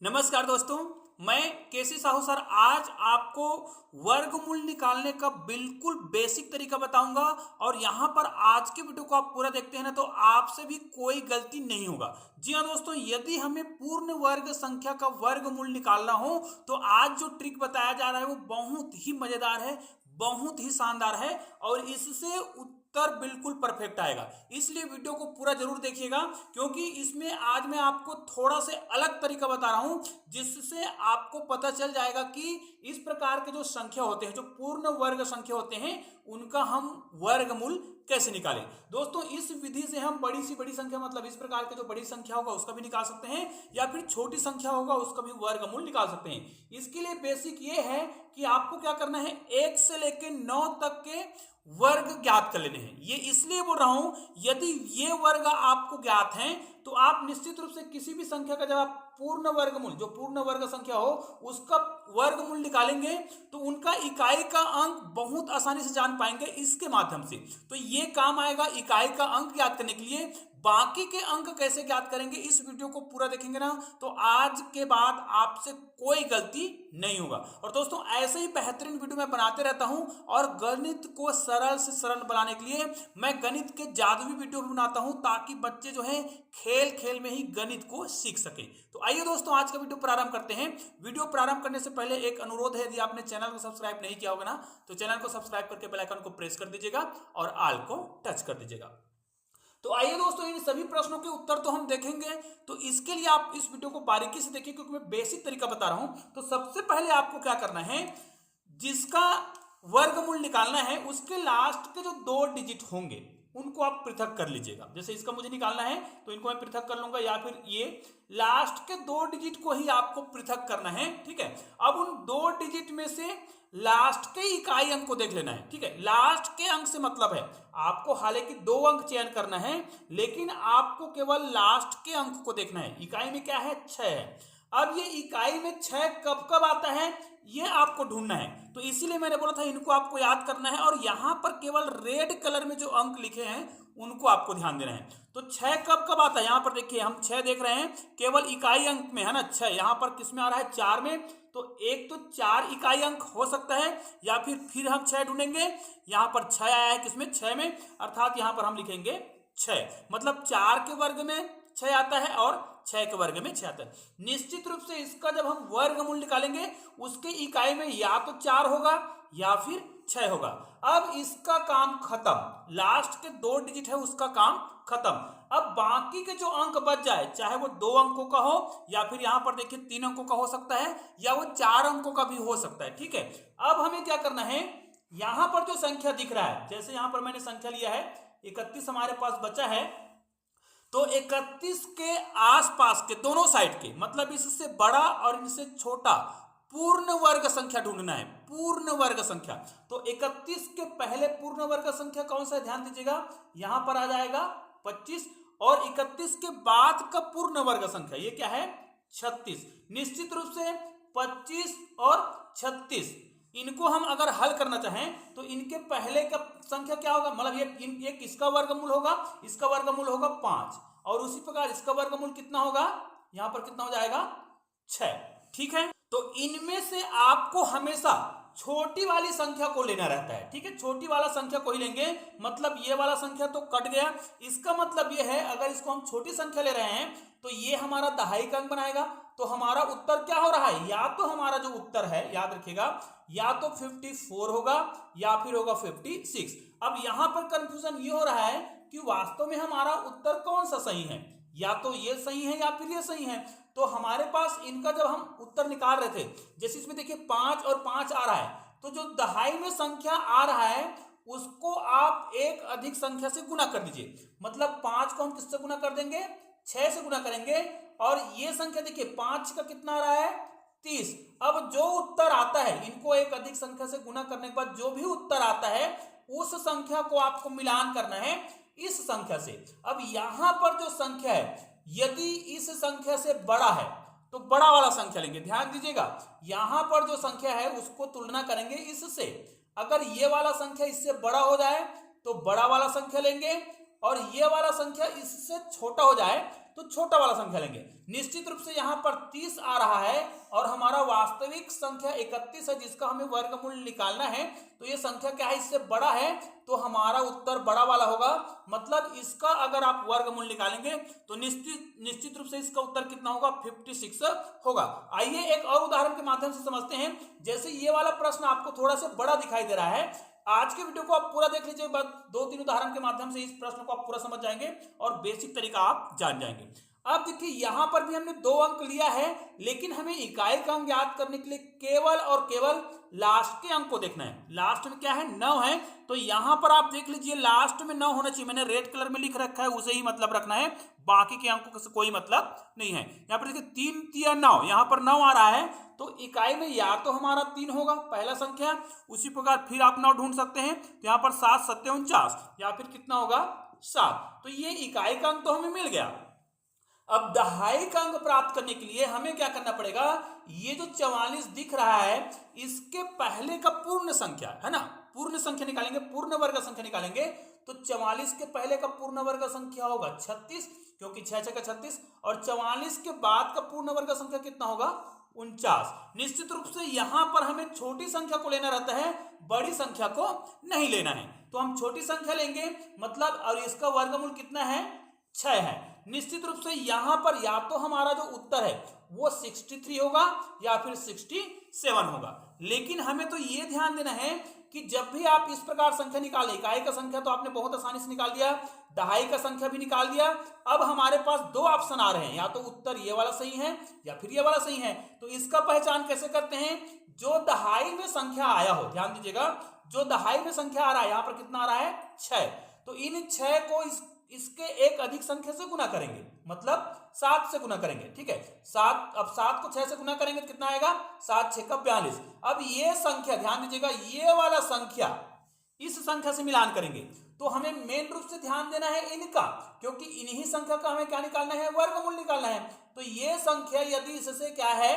नमस्कार दोस्तों, मैं केसी साहू सर आज आपको वर्गमूल निकालने का बिल्कुल बेसिक तरीका बताऊंगा। और यहां पर आज के वीडियो को आप पूरा देखते हैं ना तो आपसे भी कोई गलती नहीं होगा। जी हाँ दोस्तों, यदि हमें पूर्ण वर्ग संख्या का वर्गमूल निकालना हो तो आज जो ट्रिक बताया जा रहा है वो बहुत ही मजेदार है, बहुत ही शानदार है और इससे उत्तर बिल्कुल परफेक्ट आएगा। इसलिए वीडियो को पूरा जरूर देखिएगा क्योंकि इसमें आज मैं आपको थोड़ा से अलग तरीका बता रहा हूं जिससे आपको पता चल जाएगा कि इस प्रकार के जो संख्या होते हैं, जो पूर्ण वर्ग संख्या होते हैं, उनका हम वर्गमूल कैसे निकालें। दोस्तों, इस विधि से हम बड़ी से बड़ी संख्या, मतलब इस प्रकार के जो बड़ी संख्या होगा उसका भी निकाल सकते हैं या फिर छोटी संख्या होगा उसका भी वर्गमूल निकाल सकते हैं। इसके लिए बेसिक ये है कि आपको क्या करना है, 1 से लेकर 9 तक के वर्ग ज्ञात कर लेने हैं। ये इसलिए बोल रहा हूं, यदि ये वर्ग आपको ज्ञात हैं तो आप निश्चित रूप से किसी भी संख्या का जब आप पूर्ण वर्गमूल, जो पूर्ण वर्ग संख्या हो उसका वर्गमूल निकालेंगे तो उनका इकाई का अंक बहुत आसानी से जान पाएंगे इसके माध्यम से। तो ये काम आएगा इकाई का अंक ज्ञात करने के लिए। बाकी के अंक कैसे ज्ञात करेंगे, इस वीडियो को पूरा देखेंगे ना तो आज के बाद आपसे कोई गलती नहीं होगा। और दोस्तों, ऐसे ही बेहतरीन वीडियो मैं बनाते रहता हूं और गणित को सरल से सरल बनाने के लिए मैं गणित के जादुई वीडियो भी बनाता हूं ताकि बच्चे जो हैं खेल खेल में ही गणित को सीख सके। तो आइए दोस्तों, आज का वीडियो प्रारंभ करते हैं। वीडियो प्रारंभ करने से पहले एक अनुरोध है, यदि आपने चैनल को सब्सक्राइब नहीं किया होगा ना तो चैनल को सब्सक्राइब करके बेल आइकन को प्रेस कर दीजिएगा और ऑल को टच कर दीजिएगा। तो आइए दोस्तों, इन सभी प्रश्नों के उत्तर तो हम देखेंगे, तो इसके लिए आप इस वीडियो को बारीकी से देखिए क्योंकि मैं बेसिक तरीका बता रहा हूं। तो सबसे पहले आपको क्या करना है, जिसका वर्गमूल निकालना है उसके लास्ट के जो 2 डिजिट होंगे उनको आप पृथक कर लीजिएगा। जैसे इसका मुझे निकालना है तो इनको मैं पृथक कर लूंगा, या फिर ये लास्ट के 2 डिजिट को ही आपको पृथक करना है। ठीक है, अब उन 2 डिजिट में से लास्ट के इकाई अंक को देख लेना है। ठीक है, लास्ट के अंक से मतलब है आपको हालांकि 2 अंक चयन करना है लेकिन आपको केवल लास्ट के अंक को देखना है। इकाई में क्या है, 6 है। अब ये इकाई में 6 कब कब आता है ये आपको ढूंढना है। तो इसीलिए मैंने बोला था इनको आपको याद करना है और यहां पर केवल रेड कलर में जो अंक लिखे हैं उनको आपको ध्यान देना है। तो 6 कब कब आता है, यहां पर देखिए हम 6 देख रहे हैं, केवल इकाई अंक में है ना 6। यहां पर किस में आ रहा है, 4 में। तो एक तो 4 इकाई अंक हो सकता है या फिर हम 6 ढूंढेंगे। यहां पर 6 आया है किसमें, 6 में, अर्थात यहां पर हम लिखेंगे 6, मतलब 4 के वर्ग में 6 आता है और 6 के वर्ग में 6 आता है। निश्चित रूप से इसका जब हम वर्गमूल निकालेंगे उसके इकाई में या तो 4 होगा या फिर 6 होगा। अब इसका काम खत्म, लास्ट के 2 डिजिट है उसका काम खत्म। अब बाकी के जो अंक बच जाए, चाहे वो 2 अंकों का हो या फिर यहां पर देखिए 3 अंकों का हो सकता है या वो 4 अंकों का भी हो सकता है। ठीक है, अब हमें क्या करना है, यहां पर जो संख्या दिख रहा है, जैसे यहां पर मैंने संख्या लिया है 31 हमारे पास बचा है, तो 31 के आसपास के दोनों साइड के, मतलब इससे बड़ा और इनसे छोटा पूर्ण वर्ग संख्या ढूंढना है। पूर्ण वर्ग संख्या, तो 31 के पहले पूर्ण वर्ग संख्या कौन सा है, ध्यान दीजिएगा, यहां पर आ जाएगा 25। और 31 के बाद का पूर्ण वर्ग संख्या ये क्या है, 36। निश्चित रूप से 25 और 36 इनको हम अगर हल करना चाहें तो इनके पहले का संख्या क्या होगा, मतलब ये किसका वर्गमूल होगा, इसका वर्गमूल होगा 5 और उसी प्रकार इसका वर्गमूल कितना होगा, यहां पर कितना हो जाएगा, 6। ठीक है, तो इनमें से आपको हमेशा छोटी वाली संख्या को लेना रहता है। ठीक है, छोटी वाला संख्या को ही लेंगे, मतलब ये वाला संख्या तो कट गया। इसका मतलब ये है अगर इसको हम छोटी संख्या ले रहे हैं तो ये हमारा दहाई का अंक बनाएगा। तो हमारा उत्तर क्या हो रहा है, या तो हमारा जो उत्तर है याद रखिएगा, या तो 54 होगा या फिर होगा 56। अब यहां पर कंफ्यूजन ये हो रहा है कि वास्तव में हमारा उत्तर कौन सा सही है, या तो ये सही है या फिर ये सही है। तो हमारे पास इनका जब हम उत्तर निकाल रहे थे, जैसे इसमें देखिए 5 और 5 आ रहा है, तो जो दहाई में संख्या आ रहा है उसको आप एक अधिक संख्या से गुना कर दीजिए। मतलब 5 को हम किससे गुना कर देंगे, 6 से गुना करेंगे। और ये संख्या देखिए 5 का कितना आ रहा है, 30। अब जो उत्तर आता है, इनको एक अधिक संख्या से गुना करने के बाद जो भी उत्तर आता है उस संख्या को आपको मिलान करना है इस संख्या से। अब यहां पर जो संख्या है यदि इस संख्या से बड़ा है तो बड़ा वाला संख्या लेंगे। ध्यान दीजिएगा, यहां पर जो संख्या है उसको तुलना करेंगे इससे। अगर ये वाला संख्या इससे बड़ा हो जाए तो बड़ा वाला संख्या लेंगे और ये वाला संख्या इससे छोटा हो जाए तो छोटा वाला संख्या लेंगे। निश्चित रूप से यहाँ पर 30 आ रहा है और हमारा वास्तविक संख्या 31 है जिसका हमें वर्गमूल निकालना है। तो ये संख्या क्या है, इससे बड़ा है, तो हमारा उत्तर बड़ा वाला होगा। मतलब इसका अगर आप वर्गमूल निकालेंगे तो निश्चित रूप से इसका उत्तर कितना होगा, 56 होगा। आइए एक और उदाहरण के माध्यम से समझते हैं। जैसे ये वाला प्रश्न आपको थोड़ा सा बड़ा दिखाई दे रहा है, आज के वीडियो को आप पूरा देख लीजिए, बस 2-3 उदाहरण के माध्यम से इस प्रश्न को आप पूरा समझ जाएंगे और बेसिक तरीका आप जान जाएंगे। अब देखिए यहां पर भी हमने 2 अंक लिया है, लेकिन हमें इकाई का अंक याद करने के लिए केवल और केवल लास्ट के अंक को देखना है। लास्ट में क्या है, 9 है, तो यहां पर आप देख लीजिए लास्ट में 9 होना चाहिए। मैंने रेड कलर में लिख रखा है, उसे ही मतलब रखना है, बाकी के अंकों से कोई मतलब नहीं है। यहाँ पर देखिए 3 3 9, यहाँ पर 9 आ रहा है, तो इकाई में या तो हमारा 3 होगा पहला संख्या, उसी प्रकार फिर आप 9 ढूंढ सकते हैं, तो यहाँ पर 7 7 49, या फिर कितना होगा 7। तो ये इकाई का अंक तो हमें मिल गया। अब दहाई का अंक प्राप्त करने के लिए हमें क्या करना पड़ेगा, ये जो 44 दिख रहा है इसके पहले का पूर्ण संख्या है ना, पूर्ण संख्या निकालेंगे, पूर्ण वर्ग संख्या निकालेंगे। तो 44 के पहले का पूर्ण वर्ग संख्या होगा 36, क्योंकि 6 6 का 36, और 44 के बाद का पूर्ण वर्ग संख्या कितना होगा, 49। निश्चित रूप से यहां पर हमें छोटी संख्या को लेना रहता है, बड़ी संख्या को नहीं लेना है। तो हम छोटी संख्या लेंगे, मतलब, और इसका वर्गमूल कितना है, 6 है। निश्चित रूप से यहां पर या तो हमारा जो उत्तर है वो 63 होगा या फिर 67 होगा। लेकिन हमें तो ये ध्यान देना है कि जब भी आप इस प्रकार संख्या निकालें, इकाई का संख्या तो आपने बहुत आसानी से निकाल दिया, दहाई का संख्या भी निकाल दिया। अब हमारे पास 2 ऑप्शन आ रहे हैं, या तो उत्तर ये वाला सही है या फिर ये वाला सही है। तो इसका पहचान कैसे करते हैं, जो दहाई में संख्या आया हो, ध्यान दीजिएगा, जो दहाई में संख्या आ रहा है, यहां पर कितना आ रहा है, 6, तो इन 6 को इसके एक अधिक संख्या से गुना करेंगे, मतलब 7 से गुना करेंगे, ठीक है। 7, अब 7 को 6 से गुना करेंगे तो कितना आएगा, 7 6 का 42। अब ये संख्या ध्यान दीजिएगा, ये वाला संख्या इस संख्या से मिलान करेंगे, तो हमें मेन रूप से ध्यान देना है इनका, क्योंकि इन्हीं संख्या का हमें क्या निकालना है, वर्गमूल निकालना है। तो ये संख्या यदि इससे क्या है,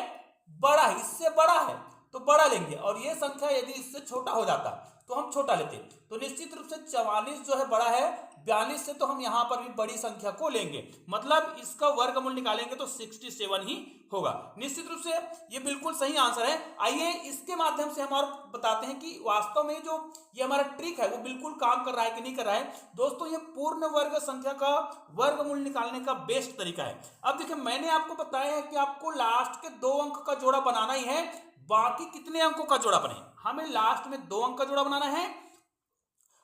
बड़ा है, इससे बड़ा है तो बड़ा लेंगे, और ये संख्या यदि इससे छोटा हो जाता तो हम छोटा लेते। तो निश्चित रूप से 44 जो है बड़ा है 42 से, तो हम यहां पर भी बड़ी संख्या को लेंगे, मतलब इसका वर्गमूल निकालेंगे तो 67 ही होगा। निश्चित रूप से ये बिल्कुल सही आंसर है। आइए इसके माध्यम से हम और बताते हैं कि वास्तव में जो ये हमारा ट्रिक है वो बिल्कुल काम कर रहा है कि नहीं कर रहा है। दोस्तों, ये पूर्ण वर्ग संख्या का वर्गमूल निकालने का बेस्ट तरीका है। अब देखिए, मैंने आपको बताया है कि आपको लास्ट के 2 अंक का जोड़ा बनाना ही है, बाकी कितने अंकों का जोड़ा बने, हमें लास्ट में 2 अंक का जोड़ा बनाना है,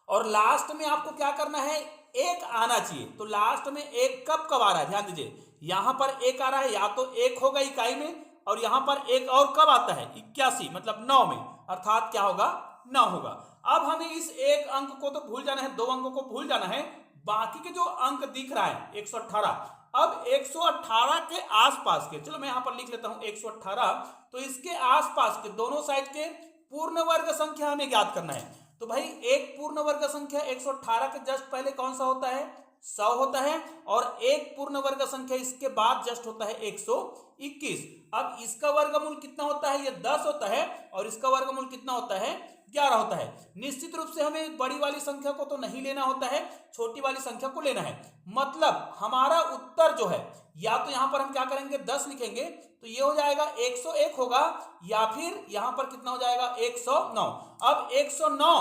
और लास्ट में आपको क्या करना है, 1 आना चाहिए। तो लास्ट में 1 कब कब आ रहा है, ध्यान दीजिए, यहां पर 1 आ रहा है, या तो 1 होगा इकाई में, और यहां पर 1 और कब आता है, 81, मतलब 9 में, अर्थात क्या होगा, 9 होगा। अब हमें इस 1 अंक को तो भूल जाना है, 2 अंकों को भूल जाना है, बाकी के जो अंक दिख रहा है 118। अब 118 के आसपास के, चलो मैं यहां पर लिख लेता हूं 118, तो इसके आसपास के दोनों साइड के पूर्ण वर्ग संख्या हमें ज्ञात करना है। तो भाई एक पूर्ण वर्ग संख्या 118 के जस्ट पहले कौन सा होता है, 100 होता है, और एक पूर्ण वर्ग संख्या इसके बाद जस्ट होता है 121। अब इसका वर्गमूल कितना होता है, ये 10 होता है, और इसका वर्गमूल कितना होता है, 11 होता है। निश्चित रूप से हमें बड़ी वाली संख्या को तो नहीं लेना होता है, छोटी वाली संख्या को लेना है। मतलब हमारा उत्तर जो है, या तो यहां पर हम क्या करेंगे, 10 लिखेंगे, तो ये हो जाएगा 101 होगा, या फिर यहां पर कितना हो जाएगा, 109। अब 109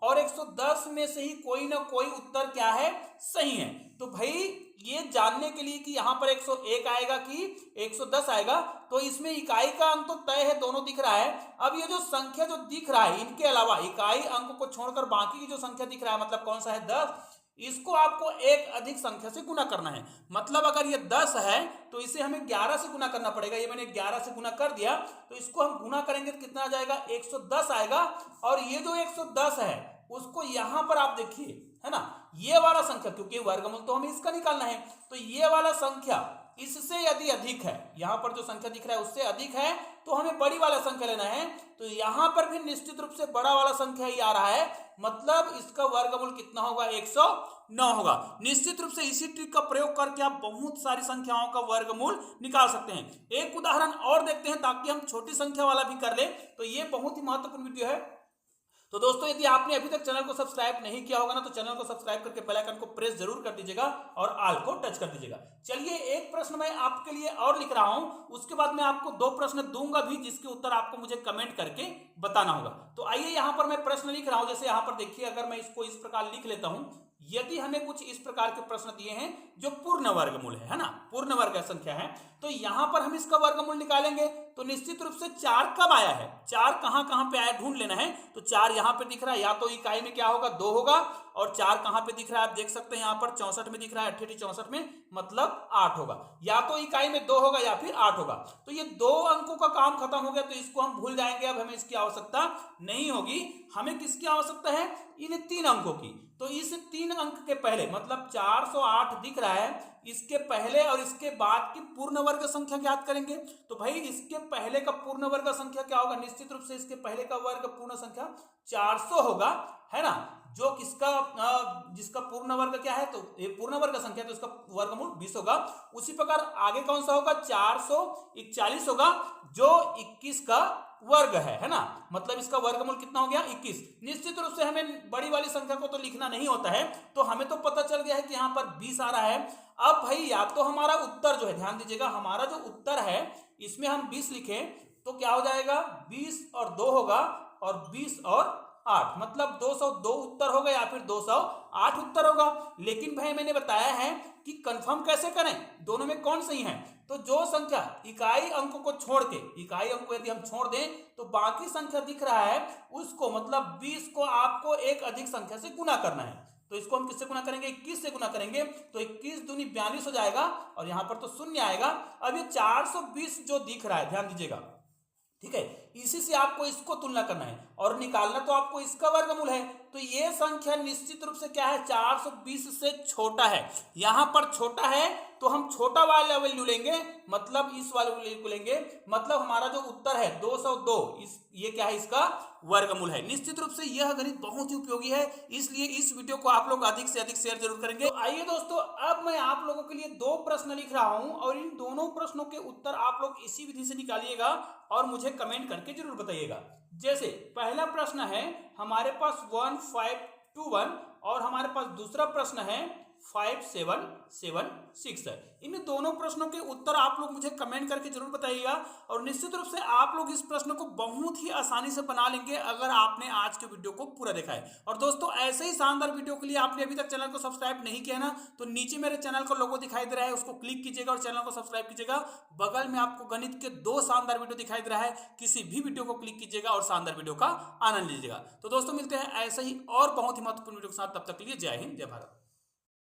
और 110 में से ही कोई ना कोई उत्तर क्या है, सही है। तो भाई ये जानने के लिए कि यहां पर 101 आएगा कि 110 आएगा, तो इसमें इकाई का अंक तो तय है, दोनों दिख रहा है। अब ये जो संख्या जो दिख रहा है, इनके अलावा इकाई अंक को छोड़कर बाकी की जो संख्या दिख रहा है, मतलब कौन सा है, 10, इसको आपको एक अधिक संख्या से गुना करना है। मतलब अगर ये 10 है तो इसे हमें 11 से गुना करना पड़ेगा। ये मैंने 11 से गुना कर दिया, तो इसको हम गुना करेंगे तो कितना आ जाएगा, 110 आएगा। और ये जो 110 है उसको यहां पर आप देखिए, है ना, ये वाला संख्या, क्योंकि वर्गमूल तो हमें इसका निकालना है, तो ये वाला संख्या इससे यदि अधिक है, यहां पर जो संख्या दिख रहा है उससे अधिक है, तो हमें बड़ी वाला संख्या लेना है। तो यहां पर भी निश्चित रूप से बड़ा वाला संख्या ही आ रहा है, मतलब इसका वर्गमूल कितना होगा, 109 होगा। निश्चित रूप से इसी ट्रिक का प्रयोग करके आप बहुत सारी संख्याओं का वर्गमूल निकाल सकते हैं। एक उदाहरण और देखते हैं ताकि हम छोटी संख्या वाला भी कर ले। तो ये बहुत ही महत्वपूर्ण वीडियो है, तो दोस्तों यदि आपने अभी तक चैनल को सब्सक्राइब नहीं किया होगा ना तो चैनल को सब्सक्राइब करके बेल आइकन को प्रेस जरूर कर दीजिएगा और ऑल को टच कर दीजिएगा। चलिए एक प्रश्न मैं आपके लिए और लिख रहा हूं, उसके बाद मैं आपको 2 प्रश्न दूंगा भी जिसके उत्तर आपको मुझे कमेंट करके बताना होगा। तो आइए यहां पर मैं प्रश्न लिख रहा हूं। जैसे यहां पर देखिए, अगर मैं इसको इस प्रकार लिख लेता हूं, यदि हमें कुछ इस प्रकार के प्रश्न दिए हैं जो पूर्ण वर्गमूल है ना, पूर्ण वर्ग संख्या है, तो यहां पर हम इसका वर्गमूल निकालेंगे तो निश्चित रूप से 4 कब आया है, 4 कहां कहां पे आया ढूंढ लेना है। तो 4 यहां पे दिख रहा है, या तो इकाई में क्या होगा 2 होगा, और 4 कहां पे दिख रहा है आप देख सकते हैं यहां पर 64 में दिख रहा है, 88 64 में, मतलब 8 होगा। या तो इकाई में 2 होगा या फिर 8 होगा। तो ये 2 अंकों का काम खत्म हो गया, तो इसको हम भूल जाएंगे, अब हमें इसकी आवश्यकता नहीं होगी। हमें किसकी आवश्यकता है, इन 3 अंकों की। तो इस 3 अंक के पहले मतलब 408 दिख रहा है, इसके पहले और इसके बाद की पूर्ण वर्ग संख्या ज्ञात करेंगे। तो भाई इसके पहले का पूर्ण वर्ग संख्या क्या होगा, निश्चित रूप से इसके पहले का वर्ग पूर्ण संख्या 400 होगा, है ना, जो किसका जिसका पूर्ण वर्ग क्या है, तो ये पूर्ण वर्ग संख्या, तो इसका वर्गमूल 20 होगा। उसी प्रकार आगे कौन सा होगा, 441 होगा, जो 21 का वर्ग है ना, मतलब इसका वर्गमूल कितना हो गया 21। निश्चित रूप से हमें बड़ी वाली संख्या को तो लिखना नहीं होता है, तो हमें तो पता चल गया है कि यहाँ पर 20 आ रहा है। अब भाई या तो हमारा उत्तर जो है, ध्यान दीजिएगा, हमारा जो उत्तर है इसमें हम 20 लिखें तो क्या हो जाएगा, 20 और 2 होगा, और 20 और 8 मतलब 202 उत्तर होगा या फिर 208 उत्तर होगा। लेकिन भाई मैंने बताया है कि कंफर्म कैसे करें दोनों में कौन सही है। तो जो संख्या इकाई अंकों को छोड़ के, इकाई अंक को यदि हम छोड़ दें तो बाकी संख्या दिख रहा है उसको, मतलब 20 को आपको एक अधिक संख्या से गुना करना है। तो इसको हम किससे गुना करेंगे, 21 से गुना करेंगे, तो 21 दूनी 42 हो जाएगा, और यहां पर तो शून्य आएगा। अब ये 420 जो दिख रहा है, ध्यान दीजिएगा, ठीक है, इसी से आपको इसको तुलना करना है और निकालना तो आपको इसका वर्गमूल है। तो ये संख्या निश्चित रूप से क्या है, 420 से छोटा है। यहां पर छोटा है तो हम छोटा वाला वैल्यू लेंगे, मतलब इस वाले वैल्यू को लेंगे, मतलब हमारा जो उत्तर है 202, ये क्या है, इसका वर्गमूल है। निश्चित रूप से यह गणित बहुत ही उपयोगी है, इसलिए इस वीडियो को आप लोग अधिक से अधिक शेयर जरूर करेंगे। तो आइए दोस्तों, अब मैं आप लोगों के लिए 2 प्रश्न लिख रहा हूं और इन दोनों प्रश्नों के उत्तर आप लोग इसी विधि से निकालिएगा और मुझे कमेंट करके जरूर बताइएगा। जैसे पहला प्रश्न है हमारे पास 1521 और हमारे पास दूसरा प्रश्न है 5776 है। इन दोनों प्रश्नों के उत्तर आप लोग मुझे कमेंट करके जरूर बताइएगा, और निश्चित रूप से आप लोग इस प्रश्न को बहुत ही आसानी से बना लेंगे अगर आपने आज के वीडियो को पूरा देखा है। और दोस्तों ऐसे ही शानदार वीडियो के लिए आपने अभी तक चैनल को सब्सक्राइब नहीं किया ना, तो नीचे मेरे चैनल का लोगो दिखाई दे रहा है, उसको क्लिक कीजिएगा और चैनल को सब्सक्राइब कीजिएगा। बगल में आपको गणित के 2 शानदार वीडियो दिखाई दे रहा है, किसी भी वीडियो को क्लिक कीजिएगा और शानदार वीडियो का आनंद लीजिएगा। तो दोस्तों मिलते हैं ऐसे ही और बहुत ही महत्वपूर्ण वीडियो के साथ, तब तक के लिए जय हिंद जय भारत।